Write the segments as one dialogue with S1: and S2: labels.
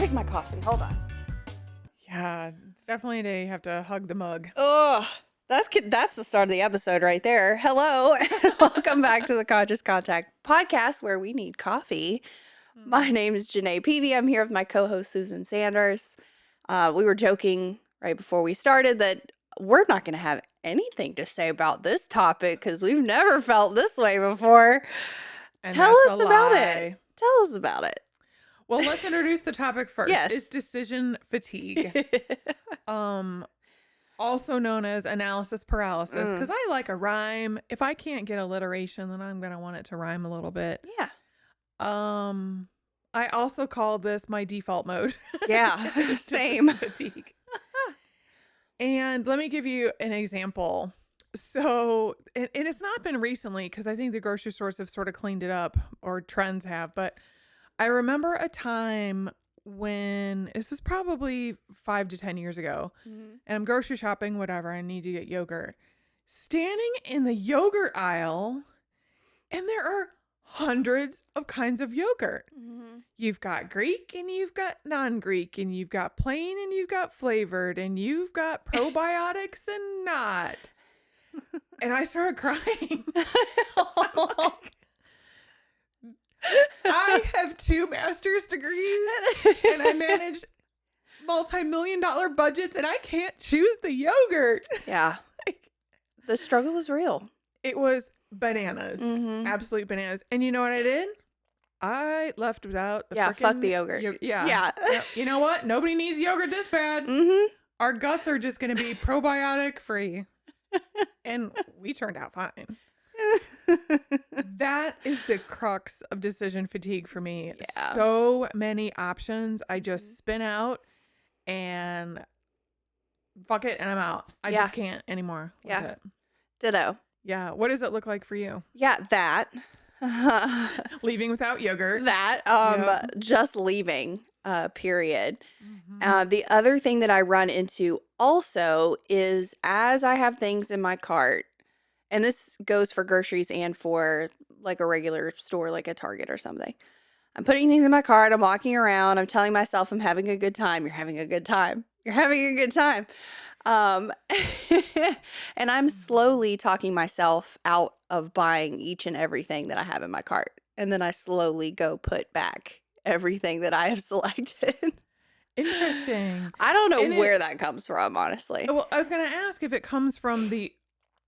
S1: Where's my coffee? Hold on.
S2: Yeah, it's definitely a day you have to hug the mug.
S1: Oh, that's the start of the episode right there. Hello. Welcome back to the Conscious Contact podcast where we need coffee. My name is Genay Peavey. I'm here with my co-host Susan Sanders. We were joking right before we started that we're not going to have anything to say about this topic because we've never felt this way before.
S2: And
S1: Tell
S2: that's
S1: us
S2: a
S1: about
S2: lie.
S1: it. Tell us about it.
S2: Well, let's introduce the topic first.
S1: Yes.
S2: It's decision fatigue. Also known as analysis paralysis, because I like a rhyme. If I can't get alliteration, then I'm going to want it to rhyme a little bit.
S1: Yeah.
S2: I also call this my default mode.
S1: Yeah,
S2: Decision
S1: same.
S2: fatigue. And let me give you an example. So, and it's not been recently because I think the grocery stores have sort of cleaned it up, or trends have, but I remember a time when this is probably 5 to 10 years ago, and I'm grocery shopping, whatever, I need to get yogurt. Standing in the yogurt aisle, and there are hundreds of kinds of yogurt. You've got Greek and you've got non-Greek, and you've got plain and you've got flavored, and you've got probiotics and not. And I started crying. I have 2 master's degrees and I manage multi-million-dollar budgets, and I can't choose the yogurt.
S1: Yeah. The struggle is real.
S2: It was bananas. Absolute bananas. And you know what I did? I left without the
S1: fuck the yogurt.
S2: Yeah. You know what? Nobody needs yogurt this bad. Our guts are just going to be probiotic free. And we turned out fine. That is the crux of decision fatigue for me.
S1: Yeah.
S2: So many options. I just spin out and fuck it, and I'm out. I just can't anymore with it.
S1: Ditto.
S2: Yeah. What does it look like for you?
S1: Yeah, that.
S2: Leaving without yogurt.
S1: That. Just leaving, period. The other thing that I run into also is as I have things in my cart, and this goes for groceries and for like a regular store, like a Target or something. I'm putting things in my cart. I'm walking around. I'm telling myself I'm having a good time. You're having a good time. You're having a good time. And I'm slowly talking myself out of buying each and everything that I have in my cart. And then I slowly go put back everything that I have selected.
S2: Interesting.
S1: I don't know where that comes from, honestly.
S2: Well, I was going to ask if it comes from the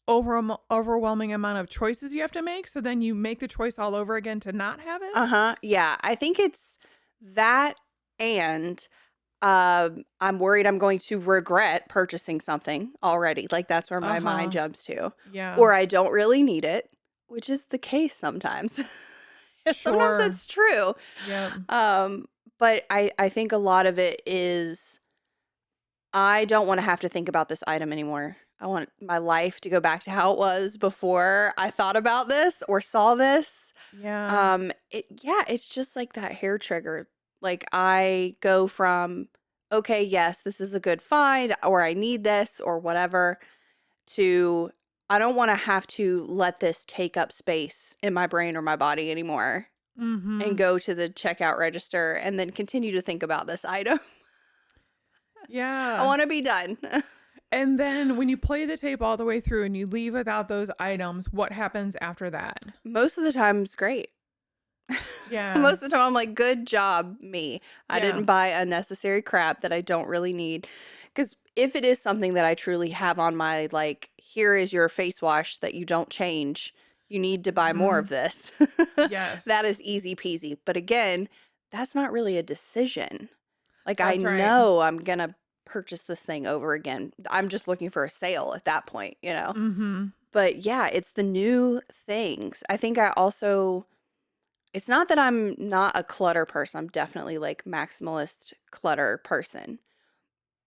S2: overwhelming amount of choices you have to make, so then you make the choice all over again to not have it.
S1: Yeah, I think it's that, and I'm worried I'm going to regret purchasing something already. Like that's where my mind jumps to.
S2: Yeah.
S1: Or I don't really need it, which is the case sometimes. Sometimes that's true.
S2: Yeah.
S1: But I think a lot of it is I don't want to have to think about this item anymore. I want my life to go back to how it was before I thought about this or saw this.
S2: Yeah.
S1: It's just like that hair trigger. Like I go from, okay, yes, this is a good find, or I need this or whatever, to I don't want to have to let this take up space in my brain or my body anymore and go to the checkout register and then continue to think about this item.
S2: Yeah.
S1: I want to be done.
S2: And then when you play the tape all the way through and you leave without those items, what happens after that?
S1: Most of the time it's great.
S2: Yeah.
S1: Most of the time I'm like, good job, me. I didn't buy unnecessary crap that I don't really need. Because if it is something that I truly have on my, like, here is your face wash that you don't change, you need to buy more of this.
S2: Yes.
S1: That is easy peasy. But again, that's not really a decision. Like,
S2: That's right.
S1: know I'm going to purchase this thing over again. I'm just looking for a sale at that point, you know? But yeah, it's the new things. I think I also, it's not that I'm not a clutter person. I'm definitely like maximalist clutter person.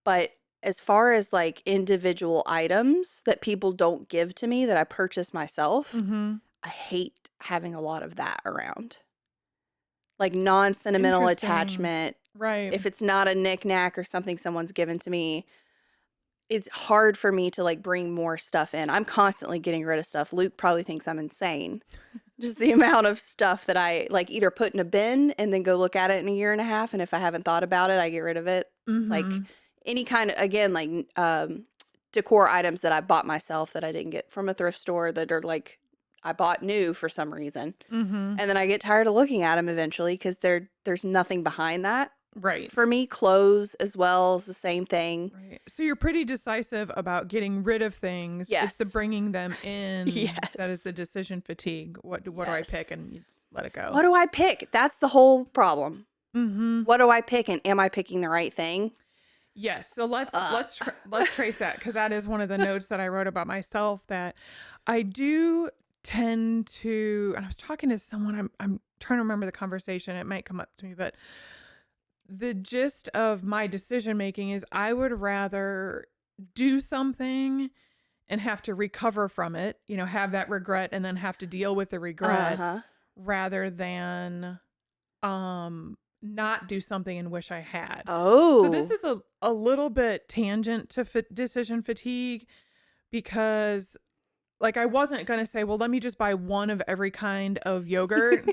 S1: But as far as like individual items that people don't give to me that I purchase myself, I hate having a lot of that around. Like non-sentimental
S2: Interesting.
S1: attachment.
S2: Right.
S1: If it's not a knick-knack or something someone's given to me, it's hard for me to like bring more stuff in. I'm constantly getting rid of stuff. Luke probably thinks I'm insane. Just the amount of stuff that I like either put in a bin and then go look at it in a year and a half. And if I haven't thought about it, I get rid of it. Like
S2: Mm-hmm.
S1: any kind of, again, like decor items that I bought myself that I didn't get from a thrift store that are like I bought new for some reason.
S2: Mm-hmm.
S1: And then I get tired of looking at them eventually because there's nothing behind that.
S2: Right.
S1: For me, clothes as well is the same thing.
S2: Right. So you're pretty decisive about getting rid of things. It's the
S1: Yes.
S2: bringing them in that is
S1: Yes.
S2: the decision fatigue. What do I pick?
S1: Yes.
S2: And you just let it go.
S1: What do I pick? That's the whole problem.
S2: Mm-hmm.
S1: What do I pick, and am I picking the right thing?
S2: Yes. So let's
S1: Ugh.
S2: let's trace that, because that is one of the notes that I wrote about myself, that I do tend to. And I was talking to someone. I'm trying to remember the conversation. It might come up to me, but the gist of my decision making is I would rather do something and have to recover from it, have that regret and then have to deal with the regret,
S1: Uh-huh.
S2: rather than not do something and wish I had. So this
S1: Oh.
S2: is a little bit tangent to decision fatigue, because like I wasn't going to say, well, let me just buy one of every kind of yogurt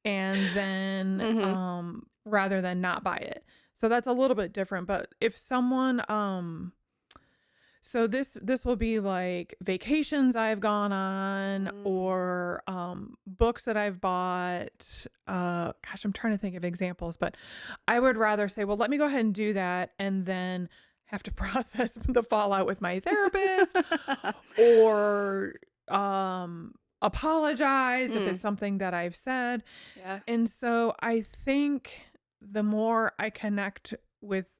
S2: and then
S1: Mhm.
S2: rather than not buy it. So that's a little bit different. But if someone so this will be like vacations I've gone on,
S1: Mm.
S2: or books that I've bought. Gosh, I'm trying to think of examples, but I would rather say, well, let me go ahead and do that and then have to process the fallout with my therapist, or apologize if it's
S1: Mm.
S2: something that I've said.
S1: Yeah.
S2: And so I think the more I connect with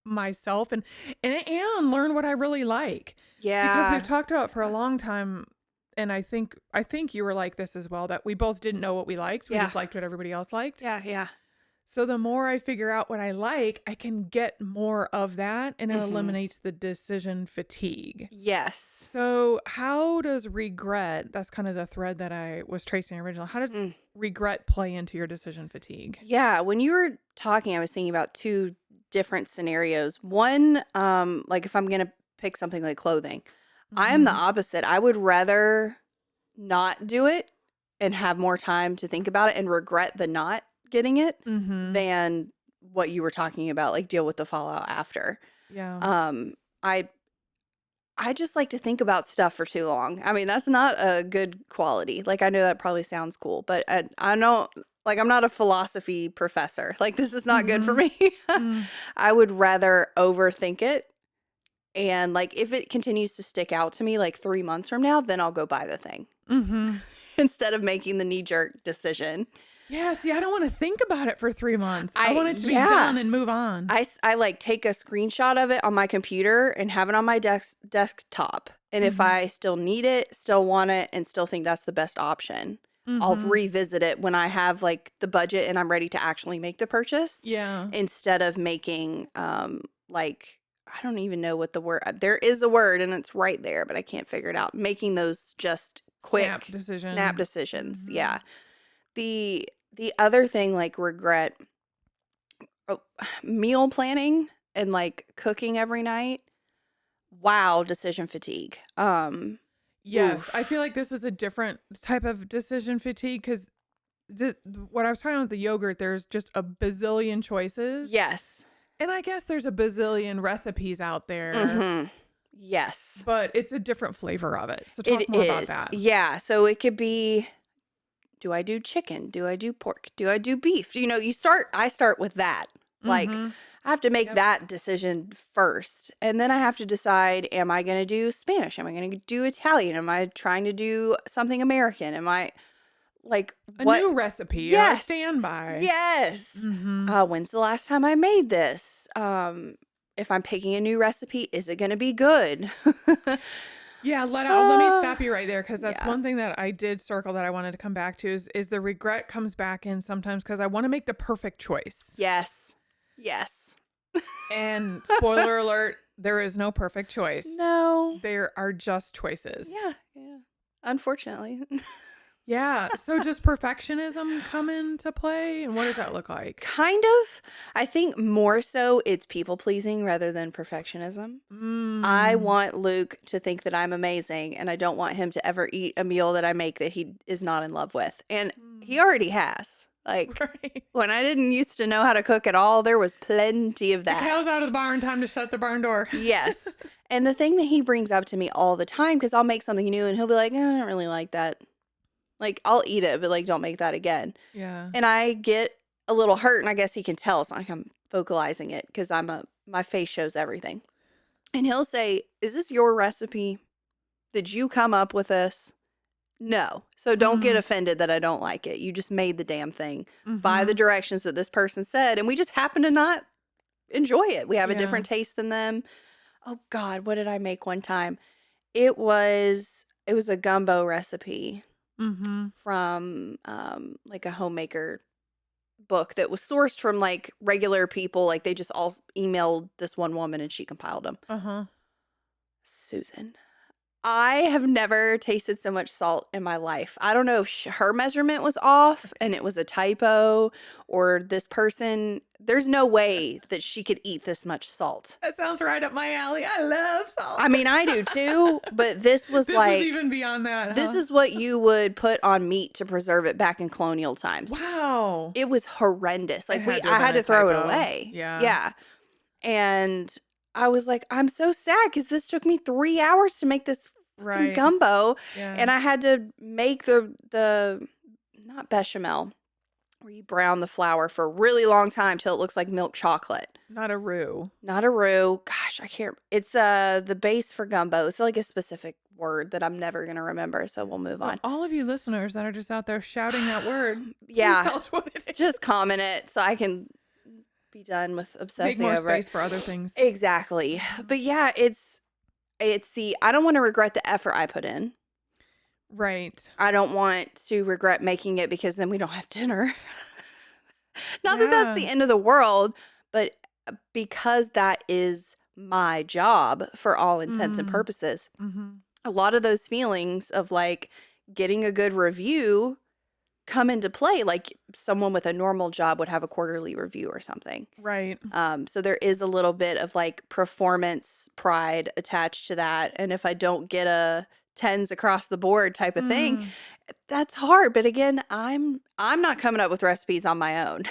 S2: myself and learn what I really like, because we've
S1: Yeah.
S2: talked about for a long time, and I think you were like this as well, that we both didn't know what we liked. We
S1: Yeah.
S2: just liked what everybody else liked.
S1: Yeah. Yeah.
S2: So the more I figure out what I like, I can get more of that, and it
S1: Mhm.
S2: eliminates the decision fatigue.
S1: Yes.
S2: So how does regret, that's kind of the thread that I was tracing originally, how does
S1: Mm.
S2: regret play into your decision fatigue?
S1: Yeah, when you were talking, I was thinking about two different scenarios. One, like if I'm gonna pick something like clothing, I am the
S2: Mm-hmm.
S1: opposite. I would rather not do it and have more time to think about it and regret the not getting it
S2: Mm-hmm.
S1: than what you were talking about, like deal with the fallout after.
S2: Yeah.
S1: Um, I I just like to think about stuff for too long. I mean, that's not a good quality. Like, I know that probably sounds cool, but I don't, like, I'm not a philosophy professor. Like, this is not good for
S2: Mm-hmm.
S1: me.
S2: Mm.
S1: I would rather overthink it. And, like, if it continues to stick out to me, like 3 months from now, then I'll go buy the thing
S2: Mm-hmm.
S1: instead of making the knee jerk decision.
S2: Yeah, see, I don't want to think about it for 3 months. I want it to be
S1: Yeah.
S2: done and move on.
S1: I like take a screenshot of it on my computer and have it on my desktop. And if
S2: Mm-hmm.
S1: I still need it, still want it, and still think that's the best option, I'll
S2: Mm-hmm.
S1: revisit it when I have like the budget and I'm ready to actually make the purchase
S2: Yeah.
S1: instead of making like I don't even know what the word there is a word and it's right there, but I can't figure it out. Making those just
S2: Snap
S1: quick snap
S2: decision.
S1: decisions.
S2: Mm-hmm.
S1: Yeah. The other thing like regret meal planning and like cooking every night. Wow, decision fatigue.
S2: Yes, I feel
S1: Oof.
S2: like this is a different type of decision fatigue, because what I was talking about with the yogurt, there's just a bazillion choices.
S1: Yes.
S2: And I guess there's a bazillion recipes out there,
S1: Mhm. Yes.
S2: but it's a different flavor of it. So talk
S1: It
S2: more about
S1: is.
S2: that.
S1: Yeah, so it could be do I do chicken? Do I do pork? Do I do beef? You know, I start with that. Like
S2: Mm-hmm.
S1: I have to make
S2: Yep.
S1: that decision first. And then I have to decide, am I going to do Spanish? Am I going to do Italian? Am I trying to do something American? Am I like
S2: A
S1: what?
S2: new recipe or a
S1: Yes.
S2: standby.
S1: Yes.
S2: Mm-hmm.
S1: When's the last time I made this? If I'm picking a new recipe, is it going to be good?
S2: Yeah, let me stop you right there, because that's
S1: Yeah.
S2: one thing that I did circle that I wanted to come back to, is the regret comes back in sometimes because I want to make the perfect choice.
S1: Yes. Yes.
S2: And spoiler alert, there is no perfect choice.
S1: No.
S2: There are just choices.
S1: Yeah. Yeah. Unfortunately.
S2: Yeah. So does perfectionism come into play? And what does that look like?
S1: Kind of. I think more so it's people pleasing rather than perfectionism. I
S2: Mm.
S1: want Luke to think that I'm amazing, and I don't want him to ever eat a meal that I make that he is not in love with. And he
S2: Mm.
S1: already has. Like,
S2: Right.
S1: when I didn't used to know how to cook at all, there was plenty of
S2: The cow's out of
S1: that.
S2: the barn, time to shut the barn door.
S1: Yes. And the thing that he brings up to me all the time, because I'll make something new and he'll be like, I don't really like that. Like, I'll eat it, but like, don't make that again.
S2: Yeah.
S1: And I get a little hurt, and I guess he can tell. It's not like I'm vocalizing it because my face shows everything. And he'll say, "Is this your recipe? Did you come up with this?" No. So don't get
S2: Mm.
S1: offended that I don't like it. You just made the damn thing by the
S2: Mm-hmm.
S1: directions that this person said, and we just happen to not enjoy it. We have a
S2: Yeah.
S1: different taste than them. Oh God, what did I make one time? It was a gumbo recipe
S2: Mm-hmm.
S1: from like a homemaker book that was sourced from like regular people. Like they just all emailed this one woman and she compiled them.
S2: Uh-huh.
S1: Susan, I have never tasted so much salt in my life. I don't know if her measurement was off and it was a typo, or this person, there's no way that she could eat this much salt.
S2: That sounds right up my alley. I love salt.
S1: I mean, I do too, but this was
S2: This was
S1: like,
S2: even beyond that,
S1: this
S2: huh?
S1: is what you would put on meat to preserve it back in colonial times.
S2: Wow.
S1: It was horrendous.
S2: It
S1: Like
S2: had to
S1: I
S2: have
S1: had
S2: been a
S1: to throw it
S2: typo.
S1: away.
S2: Yeah.
S1: Yeah. And I was like, I'm so sad because this took me 3 hours to make this fucking
S2: Right.
S1: gumbo.
S2: Yeah.
S1: And I had to make the not bechamel, where you brown the flour for a really long time till it looks like milk chocolate.
S2: Not a roux.
S1: Not a roux. Gosh, I can't. It's the base for gumbo. It's like a specific word that I'm never gonna remember. So we'll move
S2: So
S1: on.
S2: all of you listeners that are just out there shouting that word, please
S1: Yeah,
S2: tell us what it is.
S1: just comment it so I can be done with
S2: Make
S1: obsessing
S2: more
S1: over it.
S2: space for other things.
S1: Exactly. But yeah, it's the I don't want to regret the effort I put in.
S2: Right.
S1: I don't want to regret making it because then we don't have dinner. Not that that's
S2: Yeah.
S1: the end of the world, but because that is my job for all intents and
S2: Mm.
S1: purposes.
S2: Mm-hmm.
S1: A lot of those feelings of like getting a good review come into play. Like someone with a normal job would have a quarterly review or something.
S2: Right.
S1: So there is a little bit of like performance pride attached to that. And if I don't get a tens across the board type of thing,
S2: Mm.
S1: that's hard. But again, I'm not coming up with recipes on my own.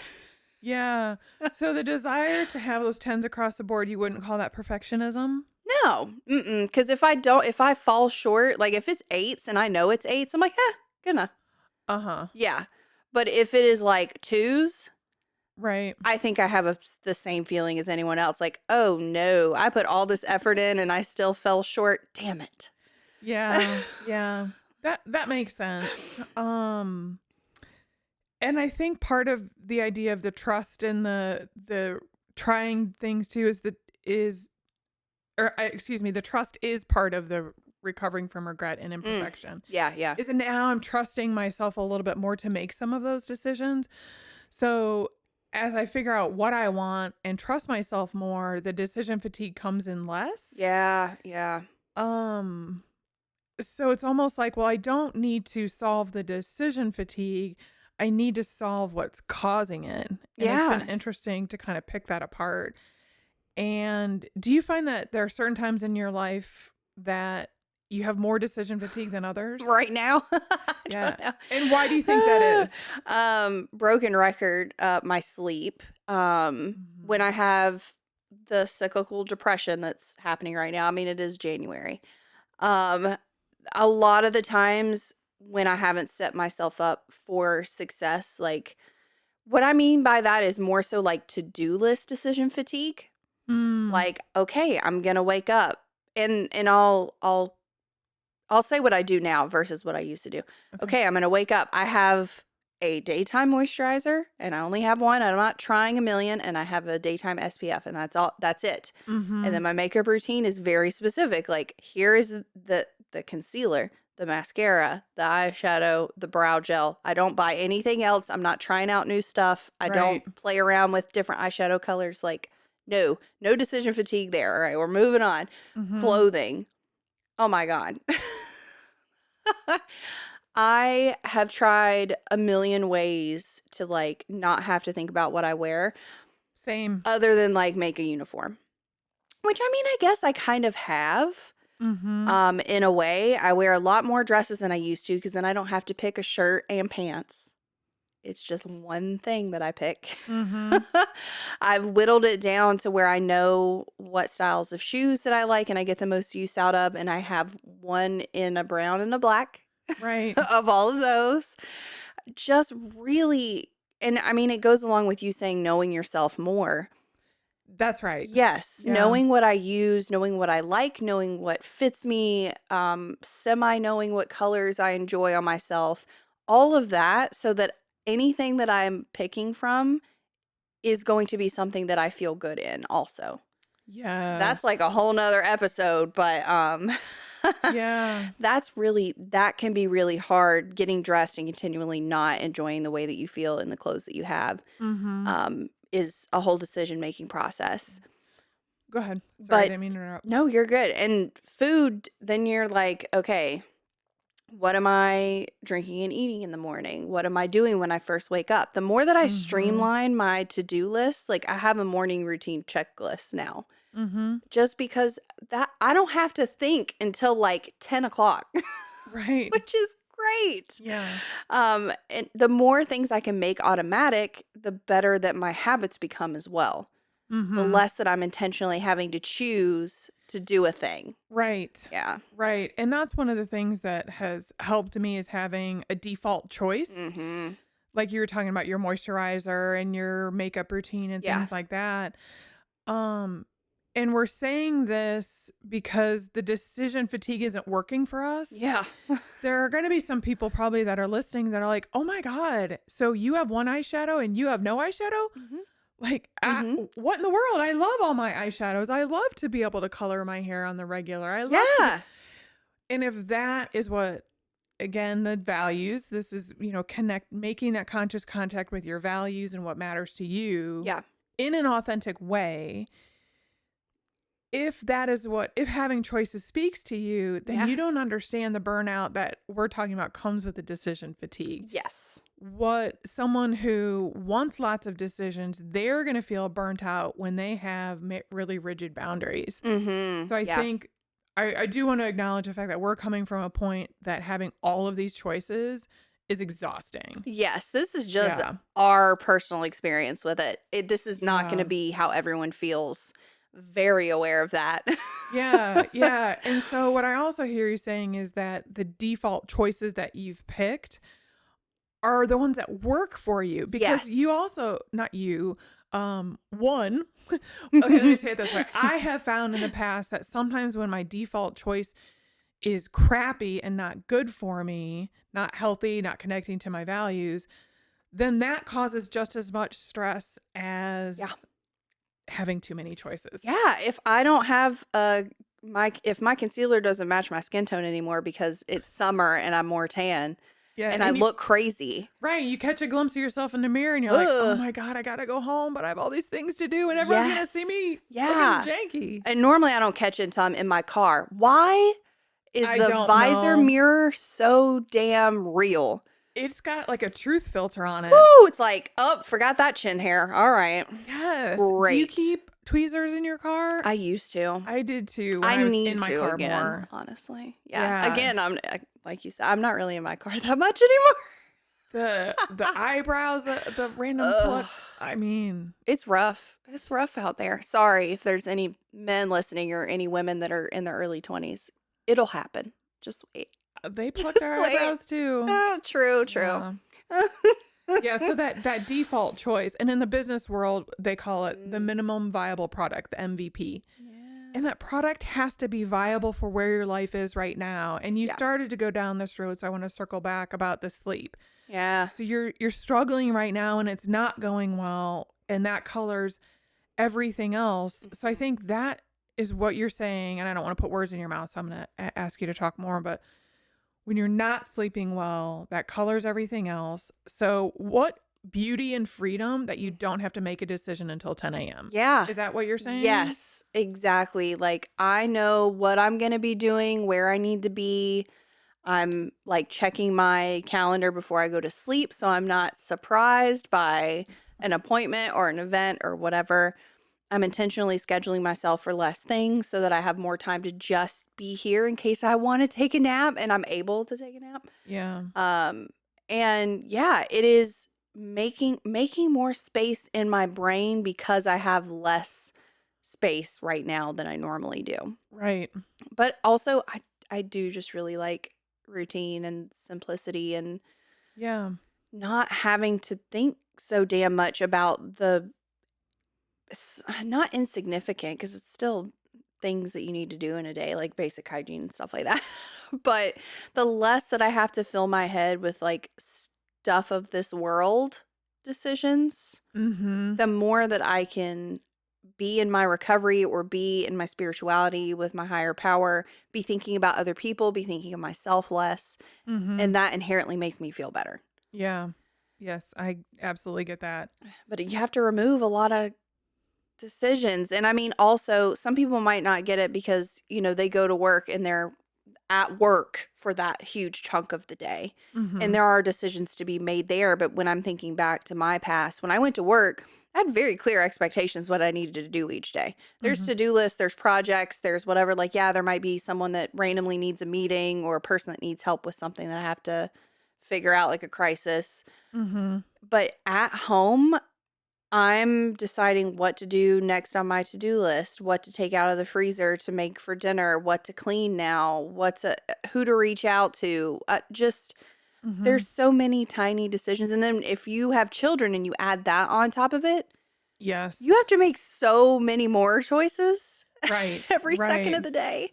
S2: Yeah. So the desire to have those tens across the board, you wouldn't call that perfectionism?
S1: No, because if I fall short, like if it's eights and I know it's eights, I'm like, good enough.
S2: Uh-huh.
S1: Yeah. But if it is like twos,
S2: Right.
S1: I think I have the same feeling as anyone else. Like, oh no, I put all this effort in and I still fell short. Damn it.
S2: Yeah. Yeah. That makes sense. And I think part of the idea of the trust and the trying things too the trust is part of the recovering from regret and imperfection.
S1: Yeah, yeah.
S2: Is now I'm trusting myself a little bit more to make some of those decisions. So as I figure out what I want and trust myself more, the decision fatigue comes in less.
S1: Yeah, yeah.
S2: So it's almost like, well, I don't need to solve the decision fatigue. I need to solve what's causing it. And it's been
S1: Yeah.
S2: interesting to kind of pick that apart. And do you find that there are certain times in your life that you have more decision fatigue than others?
S1: Right now. I
S2: Yeah.
S1: don't know.
S2: And why do you think that is?
S1: Broken record, my sleep. When
S2: Mhm.
S1: I have the cyclical depression that's happening right now. I mean, it is January. Um, a lot of the times when I haven't set myself up for success, like what I mean by that is more so like to-do list decision fatigue.
S2: Mm.
S1: Like, okay, I'm gonna wake up and I'll say what I do now versus what I used to do.
S2: Okay.
S1: Okay, I'm gonna wake up. I have a daytime moisturizer and I only have one. I'm not trying a million, and I have a daytime SPF, and that's all. That's it. And
S2: Mm-hmm.
S1: then my makeup routine is very specific. Like here is the concealer, the mascara, the eyeshadow, the brow gel. I don't buy anything else. I'm not trying out new stuff. I
S2: Right.
S1: don't play around with different eyeshadow colors. Like no decision fatigue there. All right, we're moving on.
S2: Mm-hmm.
S1: Clothing. Oh my God. I have tried a million ways to like not have to think about what I wear
S2: Same.
S1: other than like make a uniform. Which I mean, I guess I kind of have.
S2: Mm-hmm.
S1: In a way, I wear a lot more dresses than I used to because then I don't have to pick a shirt and pants. It's just one thing that I pick.
S2: Mm-hmm.
S1: I've whittled it down to where I know what styles of shoes that I like and I get the most use out of. And I have one in a brown and a black
S2: Right.
S1: of all of those. Just really, and I mean, it goes along with you saying knowing yourself more.
S2: That's right.
S1: Yes,
S2: Yeah.
S1: knowing what I use, knowing what I like, knowing what fits me, semi knowing what colors I enjoy on myself, all of that so that anything that I'm picking from is going to be something that I feel good in also. That's like a
S2: Yes.
S1: whole nother episode, but
S2: Yeah.
S1: that can be really hard getting dressed and continually not enjoying the way that you feel in the clothes that you have.
S2: Mm-hmm.
S1: Is a whole decision making process.
S2: Go ahead. Sorry, I
S1: But
S2: didn't mean to interrupt.
S1: no, you're good. And food, then you're like, okay, what am I drinking and eating in the morning? What am I doing when I first wake up? The more that I
S2: Mm-hmm.
S1: streamline my to-do list, like I have a morning routine checklist now,
S2: Mm-hmm.
S1: just because that I don't have to think until like 10 o'clock,
S2: Right.
S1: which is great.
S2: Yeah.
S1: And the more things I can make automatic, the better that my habits become as well. The
S2: Mm-hmm.
S1: less that I'm intentionally having to choose to do a thing.
S2: Right.
S1: Yeah.
S2: Right. And that's one of the things that has helped me is having a default choice.
S1: Mm-hmm.
S2: Like you were talking about your moisturizer and your makeup routine and
S1: Yeah.
S2: things like that. Um, and we're saying this because the decision fatigue isn't working for us.
S1: Yeah.
S2: There are going to be some people probably that are listening that are like, "Oh my God, so you have one eyeshadow and you have no eyeshadow?"
S1: Mm-hmm.
S2: Like,
S1: Mm-hmm.
S2: what in the world? I love all my eyeshadows. I love to be able to color my hair on the regular. I love to be,
S1: Yeah.
S2: and if that is what, again, the values, this is, making that conscious contact with your values and what matters to you
S1: Yeah.
S2: in an authentic way. If that is if having choices speaks to you, then
S1: Yeah.
S2: you don't understand the burnout that we're talking about comes with the decision fatigue.
S1: Yes.
S2: What someone who wants lots of decisions, they're going to feel burnt out when they have really rigid boundaries.
S1: Mm-hmm.
S2: So I
S1: Yeah.
S2: think I do want to acknowledge the fact that we're coming from a point that having all of these choices is exhausting.
S1: Yes. This is just
S2: Yeah.
S1: our personal experience with it. This is not going to
S2: Yeah.
S1: be how everyone feels. Very aware of that.
S2: Yeah. Yeah. And so what I also hear you saying is that the default choices that you've picked are the ones that work for you because
S1: Yes.
S2: you also, not you, one, okay, let me say it this way. I have found in the past that sometimes when my default choice is crappy and not good for me, not healthy, not connecting to my values, then that causes just as much stress as
S1: Yeah.
S2: having too many choices.
S1: Yeah. If I don't have if my concealer doesn't match my skin tone anymore because it's summer and I'm more tan
S2: Yeah.
S1: and I
S2: And you,
S1: look crazy.
S2: right, you catch a glimpse of yourself in the mirror and you're like, oh
S1: Ugh.
S2: my God, I got to go home, but I have all these things to do and everyone's going to see
S1: Yes.
S2: me
S1: Yeah.
S2: looking janky.
S1: And normally I don't catch it until I'm in my car. Why is
S2: I
S1: the
S2: don't
S1: visor
S2: know.
S1: mirror so damn real?
S2: It's got like a truth filter on it.
S1: Woo! It's like, oh, forgot that chin hair. All right.
S2: Yes. Do you
S1: Great.
S2: keep tweezers in your car?
S1: I used to.
S2: I did too when
S1: I
S2: I was
S1: need
S2: in my
S1: to
S2: car
S1: again,
S2: more.
S1: honestly. Yeah.
S2: Yeah.
S1: Again, like you said, I'm not really in my car that much anymore.
S2: The eyebrows, the random pluck. I mean,
S1: It's rough. It's rough out there. Sorry if there's any men listening or any women that are in their early 20s. It'll happen. Just wait.
S2: they pluck
S1: Just
S2: their
S1: wait.
S2: eyebrows too.
S1: True.
S2: Yeah. Yeah, so that default choice, and in the business world, they call it the minimum viable product, the MVP. And that product has to be viable for where your life is right now. And you
S1: Yeah.
S2: started to go down this road, so I want to circle back about the sleep.
S1: Yeah.
S2: So you're struggling right now and it's not going well, and that colors everything else. So I think that is what you're saying, and I don't want to put words in your mouth, so I'm going to ask you to talk more, but when you're not sleeping well, that colors everything else. So what beauty and freedom that you don't have to make a decision until 10 a.m.
S1: Yeah.
S2: Is that what you're saying?
S1: Yes, exactly. Like I know what I'm going to be doing, where I need to be. I'm like checking my calendar before I go to sleep so I'm not surprised by an appointment or an event or whatever. I'm intentionally scheduling myself for less things so that I have more time to just be here in case I want to take a nap and I'm able to take a nap.
S2: Yeah.
S1: Um, and yeah, it is making more space in my brain because I have less space right now than I normally do.
S2: Right.
S1: But also I do just really like routine and simplicity and
S2: Yeah.
S1: not having to think so damn much about not insignificant because it's still things that you need to do in a day, like basic hygiene and stuff like that. But the less that I have to fill my head with like stuff of this world decisions,
S2: Mm-hmm.
S1: the more that I can be in my recovery or be in my spirituality with my higher power, be thinking about other people, be thinking of myself less.
S2: Mm-hmm.
S1: And that inherently makes me feel better.
S2: Yeah. Yes, I absolutely get that.
S1: But you have to remove a lot of decisions. And I mean, also, some people might not get it because, they go to work and they're at work for that huge chunk of the day.
S2: Mm-hmm.
S1: And there are decisions to be made there. But when I'm thinking back to my past, when I went to work, I had very clear expectations what I needed to do each day. There's
S2: Mm-hmm.
S1: to-do lists, there's projects, there's whatever. Like, yeah, there might be someone that randomly needs a meeting or a person that needs help with something that I have to figure out, like a crisis.
S2: Mm-hmm.
S1: But at home, I'm deciding what to do next on my to-do list, what to take out of the freezer to make for dinner, what to clean now, who to reach out to. Just
S2: Mm-hmm.
S1: there's so many tiny decisions. And then if you have children and you add that on top of it, you
S2: Yes.
S1: have to make so many more choices
S2: Right.
S1: every second
S2: Right.
S1: of the day.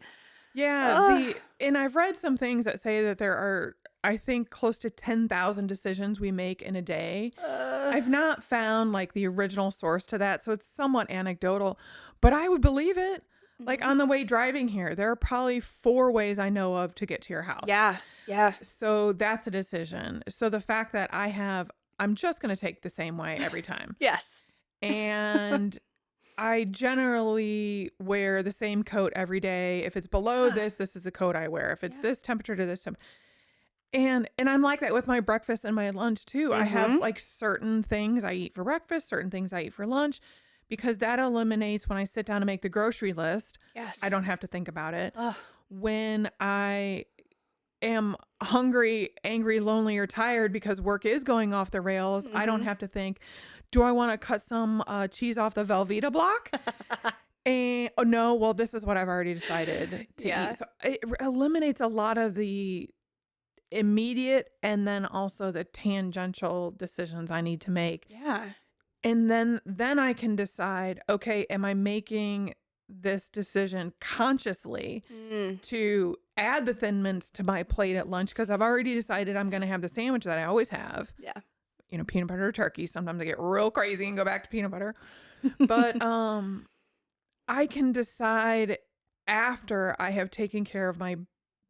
S2: Yeah,
S1: Ugh.
S2: and I've read some things that say that there are, I think, close to 10,000 decisions we make in a day.
S1: Uh,
S2: I've not found like the original source to that, so it's somewhat anecdotal, but I would believe it. Like
S1: mhm.
S2: on the way driving here, there are probably 4 ways I know of to get to your house.
S1: Yeah. Yeah.
S2: So that's a decision. So the fact that I'm just going to take the same way every time.
S1: Yes.
S2: And I generally wear the same coat every day. If it's below
S1: Yeah.
S2: this is a coat I wear. If it's
S1: Yeah.
S2: this temperature to this temperature. And I'm like that with my breakfast and my lunch too. I have
S1: Mhm.
S2: like certain things I eat for breakfast, certain things I eat for lunch, because that eliminates when I sit down to make the grocery list. I
S1: Yes.
S2: don't have to think about it.
S1: Ugh.
S2: When I am hungry, angry, lonely, or tired because work is going off the rails, I don't
S1: Mhm.
S2: have to think, do I want to cut some cheese off the Velveeta block? And oh no, well, this is what I've already decided to
S1: Yeah.
S2: eat. So it eliminates a lot of the immediate and then also the tangential decisions I need to make.
S1: Yeah.
S2: And then I can decide, okay, am I making this decision consciously
S1: Mm.
S2: to add the Thin Mints to my plate at lunch because I've already decided I'm going to have the sandwich that I always have,
S1: Yeah.
S2: peanut butter or turkey. Sometimes I get real crazy and go back to peanut butter. But I can decide after I have taken care of my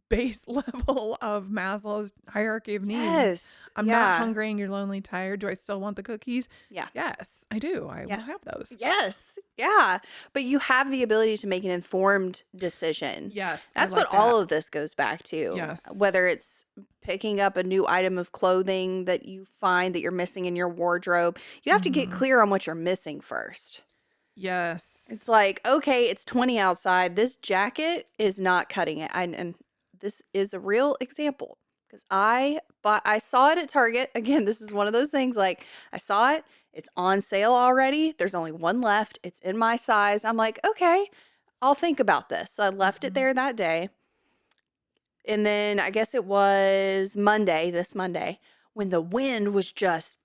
S2: base level of Maslow's hierarchy of needs.
S1: Yes.
S2: I'm not
S1: Yeah.
S2: hungry and you're lonely, tired. Do I still want the cookies?
S1: Yeah.
S2: Yes, I do. I will
S1: Yeah.
S2: have those.
S1: Yes. Yeah. But you have the ability to make an informed decision.
S2: Yes, I
S1: That's
S2: like
S1: what
S2: that.
S1: all of this goes back to.
S2: Yes.
S1: Whether it's picking up a new item of clothing that you find that you're missing in your wardrobe, you have to get
S2: Mhm.
S1: clear on what you're missing first.
S2: Yes.
S1: It's like, okay, it's 20 outside. This jacket is not cutting it. And this is a real example because I saw it at Target. Again, this is one of those things like I saw it. It's on sale already. There's only one left. It's in my size. I'm like, okay, I'll think about this. So I left it
S2: Mhm.
S1: there that day. And then I guess it was this Monday, when the wind was just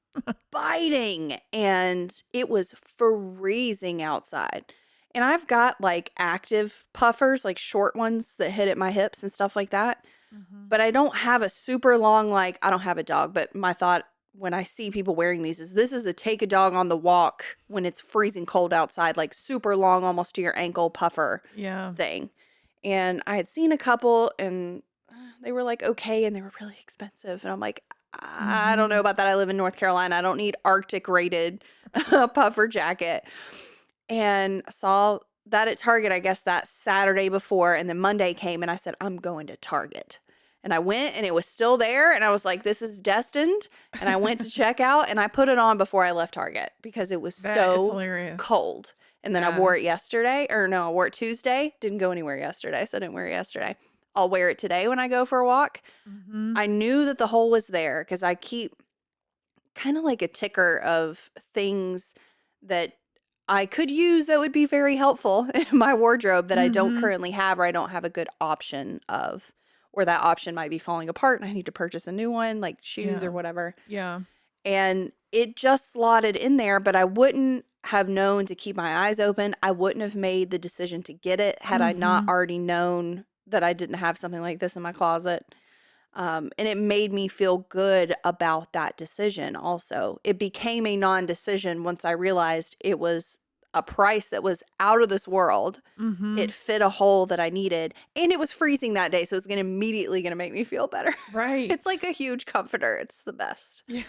S1: biting and it was freezing outside. And I've got like active puffers, like short ones that hit at my hips and stuff like that.
S2: Mhm.
S1: But I don't have a super long, like, I don't have a dog, but my thought when I see people wearing these is this is a take a dog on the walk when it's freezing cold outside, like super long, almost to your ankle puffer
S2: Yeah.
S1: thing. And I had seen a couple and they were like okay and they were really expensive. And I'm like, I don't know
S2: Mhm.
S1: about that. I live in North Carolina. I don't need Arctic rated puffer jacket. And I saw that at Target, I guess that Saturday before. And then Monday came and I said, I'm going to Target. And I went and it was still there. And I was like, this is destined. And I went to check out and I put it on before I left Target because it was
S2: That is
S1: so
S2: hilarious.
S1: cold. And then I
S2: Yeah.
S1: wore it yesterday. Or no, I wore it Tuesday. Didn't go anywhere yesterday. So I didn't wear it yesterday. I'll wear it today when I go for a walk.
S2: Mm-hmm.
S1: I knew that the hole was there because I keep kind of like a ticker of things that I could use that would be very helpful in my wardrobe that I don't
S2: Mm-hmm.
S1: currently have or I don't have a good option of, or that option might be falling apart and I need to purchase a new one, like shoes
S2: Yeah.
S1: or whatever.
S2: Yeah.
S1: And it just slotted in there, but I wouldn't have known to keep my eyes open. I wouldn't have made the decision to get it had I not
S2: Mm-hmm.
S1: already known that I didn't have something like this in my closet. And it made me feel good about that decision also. It became a non-decision once I realized it was a price that was out of this world.
S2: Mm-hmm.
S1: It fit a hole that I needed. And it was freezing that day, so it's immediately going to make me feel better.
S2: Right.
S1: It's like a huge comforter. It's the best.
S2: Yeah.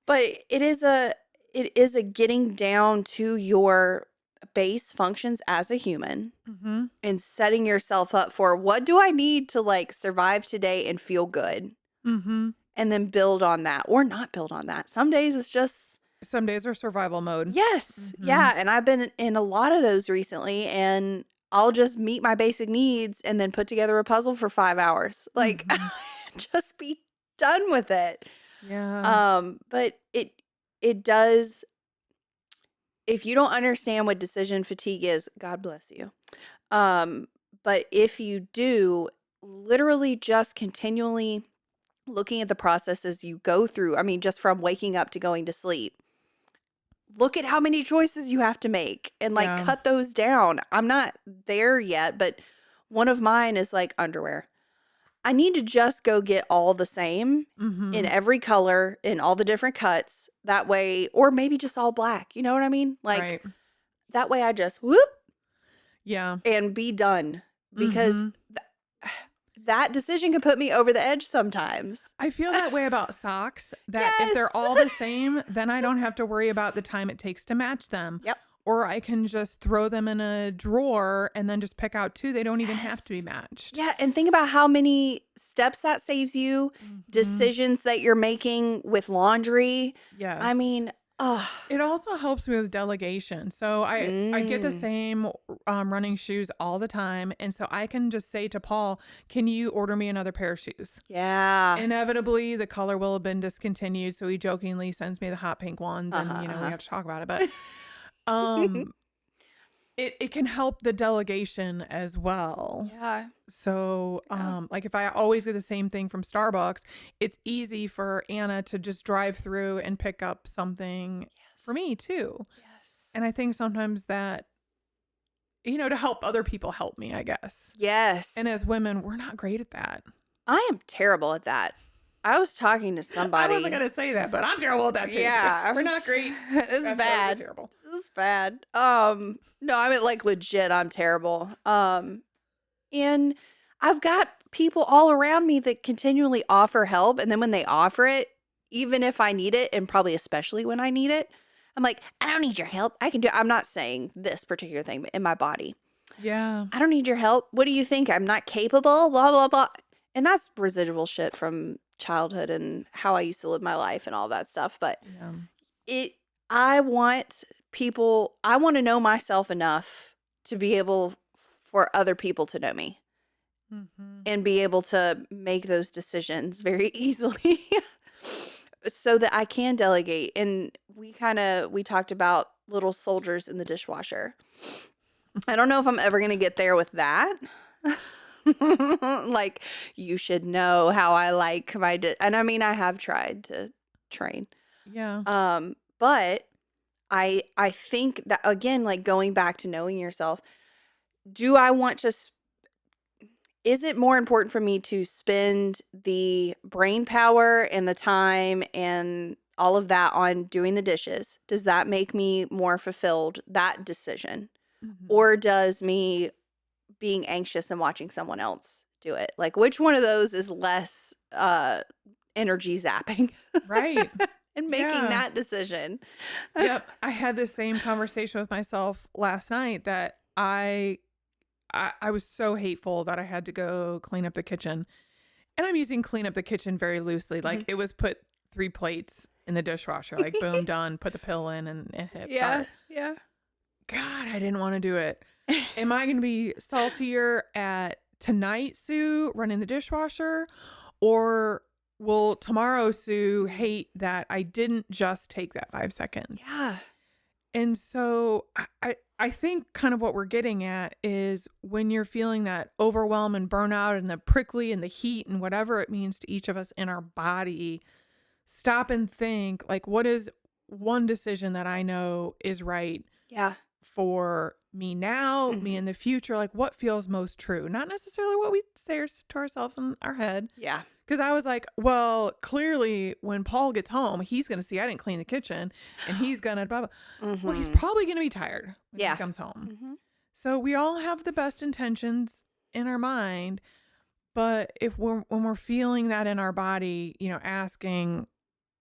S1: But it is a getting down to your base functions as a human
S2: Mm-hmm.
S1: and setting yourself up for what do I need to like survive today and feel good,
S2: Mm-hmm.
S1: and then build on that or not build on that. Some days it's just
S2: Some days are survival mode.
S1: yes,
S2: Mm-hmm.
S1: yeah, and I've been in a lot of those recently, and I'll just meet my basic needs and then put together a puzzle for 5 hours. Like
S2: Mm-hmm.
S1: just be done with it.
S2: Yeah.
S1: But it does, if you don't understand what decision fatigue is, God bless you. But if you do, literally just continually looking at the processes you go through, I mean, just from waking up to going to sleep, look at how many choices you have to make and like
S2: Yeah.
S1: cut those down. I'm not there yet, but one of mine is like underwear. I need to just go get all the same in
S2: Mm-hmm.
S1: every color, in all the different cuts. That way, or maybe just all black. You know what I mean? Like
S2: Right.
S1: that way I just whoop
S2: Yeah.
S1: and be done because
S2: Mm-hmm.
S1: that decision can put me over the edge sometimes.
S2: I feel that way about socks, that if
S1: Yes.
S2: they're all the same, then I don't have to worry about the time it takes to match them.
S1: Yep.
S2: Or I can just throw them in a drawer and then just pick out two. They don't even have to be
S1: Yes.
S2: matched.
S1: Yeah, and think about how many steps that saves you,
S2: Mhm.
S1: decisions that you're making with laundry.
S2: Yes.
S1: I mean, oh,
S2: It also helps me with delegation. So I get the
S1: mm,
S2: same running shoes all the time. And so I can just say to Paul, can you order me another pair of shoes?
S1: yeah.
S2: Inevitably, the color will have been discontinued. So he jokingly sends me the hot pink ones and, we have to talk about it. But um, it can help the delegation as well.
S1: Yeah.
S2: So,
S1: Yeah.
S2: like if I always get the same thing from Starbucks, it's easy for Anna to just drive through and pick up something for me too.
S1: Yes.
S2: And I think sometimes that, to help other people help me, I guess.
S1: Yes.
S2: And as women, we're not great at that.
S1: I am terrible at that. I was talking to
S2: I
S1: somebody.
S2: wasn't going to say that, but I'm terrible at that too.
S1: Yeah.
S2: We're not great.
S1: It's
S2: Fast forward, we're
S1: bad.
S2: terrible.
S1: It's bad. No, I mean like legit, I'm terrible. And I've got people all around me that continually offer help, and then when they offer it, even if I need it, and probably especially when I need it, I'm like, I don't need your help. I can do it. I'm not saying this particular thing, but in my body.
S2: Yeah.
S1: I don't need your help. What do you think? I'm not capable? Blah, blah, blah. And that's residual shit from childhood and how I used to live my life and all that stuff. But
S2: Yeah.
S1: I want to know myself enough to be able for other people to know me
S2: Mm-hmm.
S1: and be able to make those decisions very easily so that I can delegate. And we talked about little soldiers in the dishwasher. I don't know if I'm ever going to get there with that. Like, you should know how I like and I mean, I have tried to train.
S2: Yeah.
S1: But I think that again, like going back to knowing yourself, do I want to is it more important for me to spend the brain power and the time and all of that on doing the dishes? Does that make me more fulfilled, that decision?
S2: Mm-hmm.
S1: Or does me being anxious and watching someone else do it? Like, which one of those is less energy zapping?
S2: Right.
S1: And making
S2: Yeah.
S1: that decision.
S2: Yep. I had the same conversation with myself last night that I was so hateful that I had to go clean up the kitchen. and I'm using clean up the kitchen very loosely. Like it was put 3 plates in the dishwasher, like boom, done, put the pill in and hit
S1: Yeah.
S2: start.
S1: Yeah.
S2: God, I didn't want to do it. Am I going to be saltier at tonight, Sue, running the dishwasher? Or will tomorrow, Sue, hate that I didn't just take that 5 seconds?
S1: Yeah.
S2: And so I think kind of what we're getting at is when you're feeling that overwhelm and burnout and the prickly and the heat and whatever it means to each of us in our body, stop and think, like, what is one decision that I know is right
S1: Yeah.
S2: for me now, me in the future? Like, what feels most true? Not necessarily what we say to ourselves in our head.
S1: Yeah.
S2: Because I was like, well, clearly when Paul gets home, he's going to see I didn't clean the kitchen and he's going to blah, blah. Well, he's probably going to be tired when he comes home. So we all have the best intentions in our mind. But when we're feeling that in our body, you know, asking,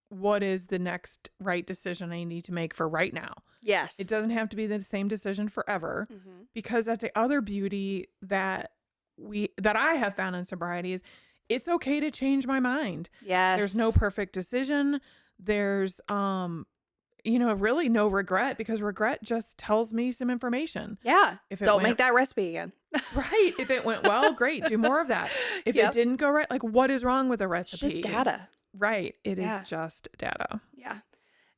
S2: what is the next right decision I need to make for right now?
S1: Yes.
S2: It doesn't have to be the same decision forever, because that's the other beauty that I have found in sobriety is it's okay to change my mind.
S1: Yes.
S2: There's no perfect decision. There's, you know, really no regret, because regret just tells me some information.
S1: Yeah.
S2: If it
S1: Don't make that recipe again.
S2: Right. If it went well, great. Do more of that. If it didn't go right, like, what is wrong with the recipe?
S1: It's just data.
S2: Right. It is just data.
S1: Yeah.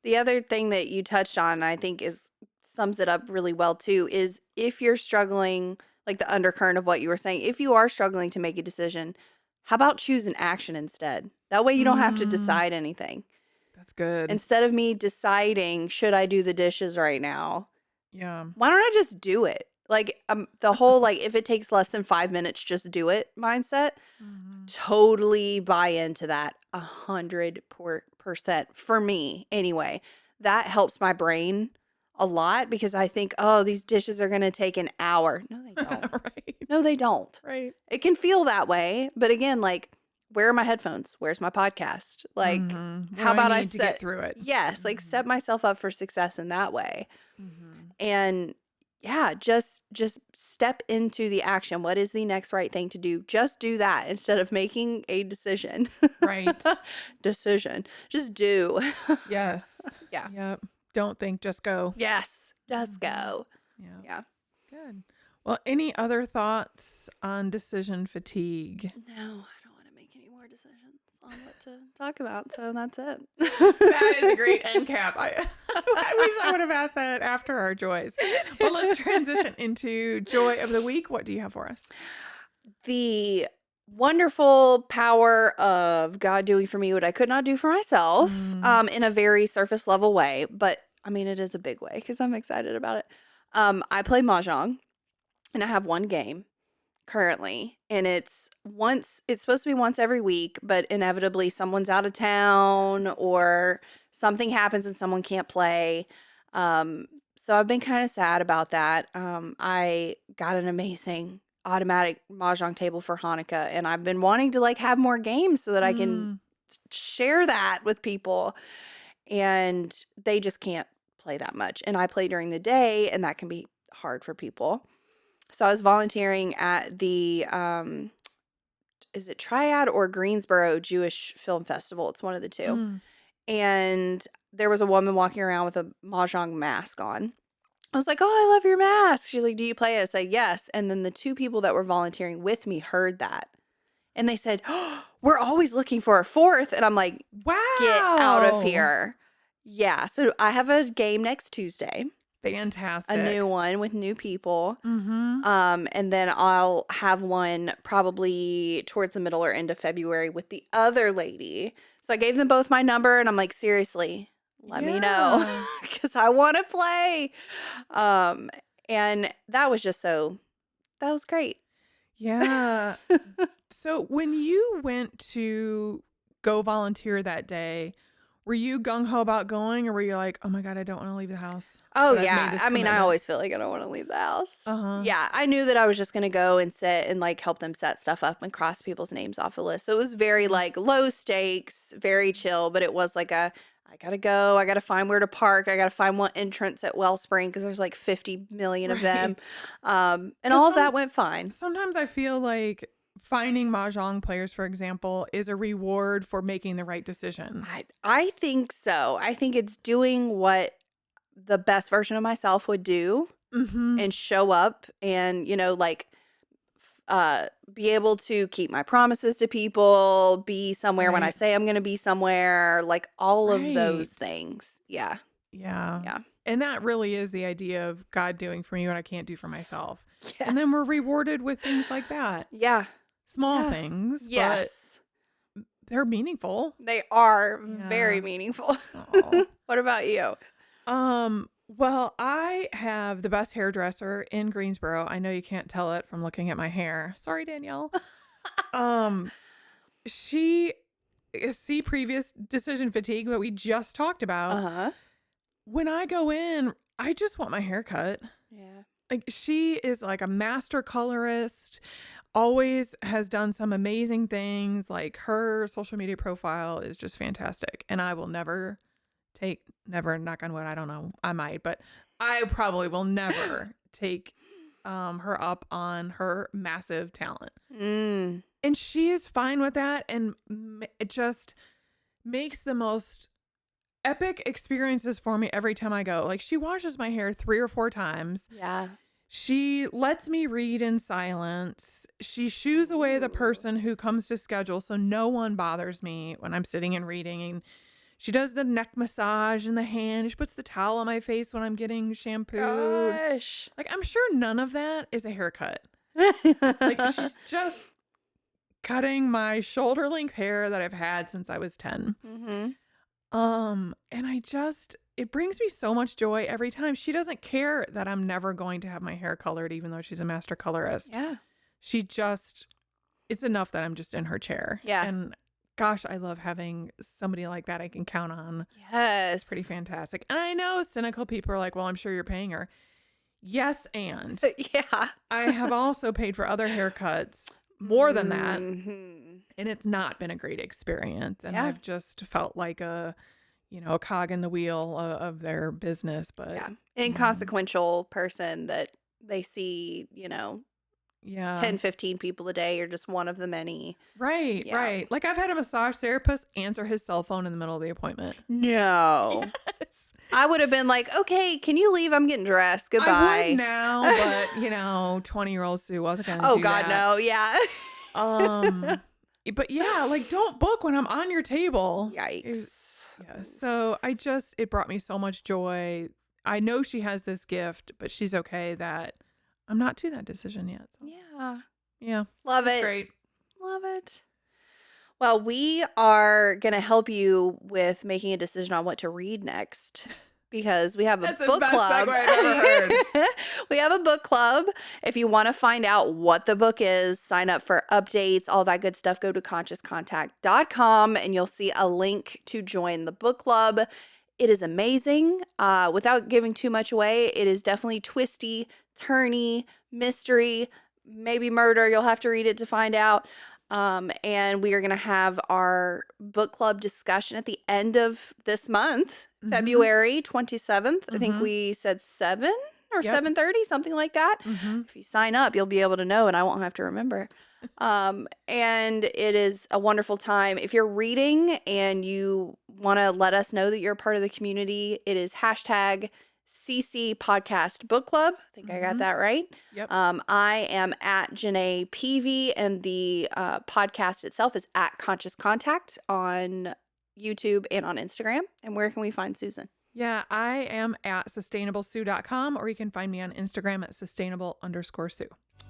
S1: The other thing that you touched on, I think sums it up really well too, is if you're struggling, like the undercurrent of what you were saying, if you are struggling to make a decision, how about choose an action instead? That way you don't have to decide anything.
S2: That's good.
S1: Instead of me deciding, should I do the dishes right now?
S2: Yeah.
S1: Why don't I just do it? Like the whole, like, if it takes less than 5 minutes, just do it mindset. Totally buy into that 100% for me anyway. That helps my brain a lot, because I think, oh, these dishes are going to take an hour. No, they don't.
S2: Right.
S1: No, they don't.
S2: Right.
S1: It can feel that way. But again, like, where are my headphones? Where's my podcast? Like, how about I
S2: need to get through it?
S1: Yes, like set myself up for success in that way. And yeah, just step into the action. What is the next right thing to do? Just do that instead of making a decision.
S2: Right.
S1: Decision. Just do.
S2: Yes.
S1: Yeah.
S2: Yep. Don't think, just go.
S1: Yes. Just go.
S2: Yeah.
S1: Yeah.
S2: Good. Well, any other thoughts on decision fatigue?
S1: No, I don't want to make any more decisions on what to talk about. So that's it.
S2: That is a great end cap. I wish I would have asked that after our joys. Well, let's transition into joy of the week. What do you have for us?
S1: The wonderful power of God doing for me what I could not do for myself, in a very surface level way. But I mean, it is a big way because I'm excited about it. I play Mahjong, and I have one game currently, and it's supposed to be once every week, but inevitably someone's out of town or something happens and someone can't play. So I've been kind of sad about that. I got an amazing automatic Mahjong table for Hanukkah, and I've been wanting to like have more games so that I can share that with people, and they just can't play that much. And I play during the day, and that can be hard for people. So I was volunteering at the, is it Triad or Greensboro Jewish Film Festival? It's one of the two. And there was a woman walking around with a Mahjong mask on. I was like, oh, I love your mask. She's like, do you play it? I said, yes. And then the two people that were volunteering with me heard that. And they said, oh, we're always looking for a fourth. And I'm like,
S2: wow,
S1: get out of here. Yeah. So I have a game next Tuesday.
S2: Fantastic.
S1: A new one with new people. And then I'll have one probably towards the middle or end of February with the other lady. So I gave them both my number, and I'm like, seriously, let me know, because I want to play. And that was that was great.
S2: Yeah. So when you went to go volunteer that day, were you gung-ho about going, or were you like, oh my God, I don't want to leave the house?
S1: Oh, yeah. I mean, I always feel like I don't want to leave the house. Yeah. I knew that I was just going to go and sit and like help them set stuff up and cross people's names off the list. So it was very like low stakes, very chill, but it was like I got to go. I got to find where to park. I got to find one entrance at Wellspring because there's like 50 million of them. And all of that went fine.
S2: Sometimes I feel like finding mahjong players, for example, is a reward for making the right decision.
S1: I think so. I think it's doing what the best version of myself would do and show up and, like, be able to keep my promises to people, be somewhere when I
S2: Right.
S1: say I'm going to be somewhere, like all of those
S2: Right.
S1: things. Yeah.
S2: Yeah.
S1: Yeah.
S2: And that really is the idea of God doing for me what I can't do for myself. And then we're
S1: Yes.
S2: rewarded with things like that.
S1: Yeah.
S2: Small
S1: Yeah.
S2: things, but
S1: Yes.
S2: they're meaningful.
S1: They are very
S2: Yeah.
S1: meaningful.
S2: Oh.
S1: What about you?
S2: Well, I have the best hairdresser in Greensboro. I know you can't tell it from looking at my hair. Sorry, Danielle. She see previous decision fatigue that we just talked about.
S1: Uh-huh.
S2: When I go in, I just want my hair cut.
S1: Yeah.
S2: Like, she is like a master colorist, always has done some amazing things. Like, her social media profile is just fantastic. And I will never knock on wood, I don't know, I might, but I probably will never take her up on her massive talent.
S1: Mm.
S2: And she is fine with that, and it just makes the most epic experiences for me every time I go. Like, she washes my hair 3 or 4 times.
S1: Yeah.
S2: She lets me read in silence. She shoos away the person who comes to schedule so no one bothers me when I'm sitting and reading. And she does the neck massage and the hand. She puts the towel on my face when I'm getting shampooed.
S1: Gosh.
S2: Like, I'm sure none of that is a haircut. Like, she's just cutting my shoulder length hair that I've had since I was 10.
S1: Mm-hmm.
S2: And it brings me so much joy every time. She doesn't care that I'm never going to have my hair colored, even though she's a master colorist.
S1: Yeah.
S2: It's enough that I'm just in her chair.
S1: Yeah.
S2: And gosh, I love having somebody like that I can count on.
S1: Yes.
S2: It's pretty fantastic. And I know cynical people are like, well, I'm sure you're paying her. Yes, and
S1: Yeah.
S2: I have also paid for other haircuts more than that.
S1: Mm-hmm.
S2: And it's not been a great experience. And
S1: Yeah.
S2: I've just felt like a cog in the wheel of their business. But
S1: Yeah. Inconsequential person that they see,
S2: yeah.
S1: 10, 15 people a day. You're just one of the many.
S2: Right,
S1: Yeah.
S2: right. Like, I've had a massage therapist answer his cell phone in the middle of the appointment.
S1: No.
S2: Yes.
S1: I would have been like, okay, can you leave? I'm getting dressed. Goodbye.
S2: I would now, but 20-year-old Sue wasn't going to
S1: Oh,
S2: do
S1: God,
S2: that.
S1: no. Yeah.
S2: But yeah, like, don't book when I'm on your table.
S1: Yikes.
S2: Yeah. So it brought me so much joy. I know she has this gift, but she's okay that I'm not to that decision yet. So.
S1: Yeah.
S2: Yeah.
S1: Love
S2: It's
S1: it.
S2: great.
S1: Love it. Well, we are going to help you with making a decision on what to read next because we have a
S2: That's the
S1: book
S2: best
S1: club.
S2: segue I've ever heard.
S1: We have a book club. If you want to find out what the book is, sign up for updates, all that good stuff, go to consciouscontact.com and you'll see a link to join the book club. It is amazing. Without giving too much away, it is definitely twisty, turny, mystery, maybe murder. You'll have to read it to find out. And we are going to have our book club discussion at the end of this month, February 27th. I think we said 7 or 7:30, something like that. If you sign up, you'll be able to know and I won't have to remember. And it is a wonderful time. If you're reading and you want to let us know that you're a part of the community, it is hashtag CC Podcast Book Club. I think I got that right.
S2: Yep.
S1: I am at Genay Peavey, and the podcast itself is at Conscious Contact on YouTube and on Instagram. And where can we find Susan?
S2: Yeah, I am at sustainablesue.com, or you can find me on Instagram at sustainable_Sue.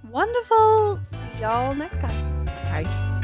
S1: Wonderful. See y'all next time.
S2: Bye.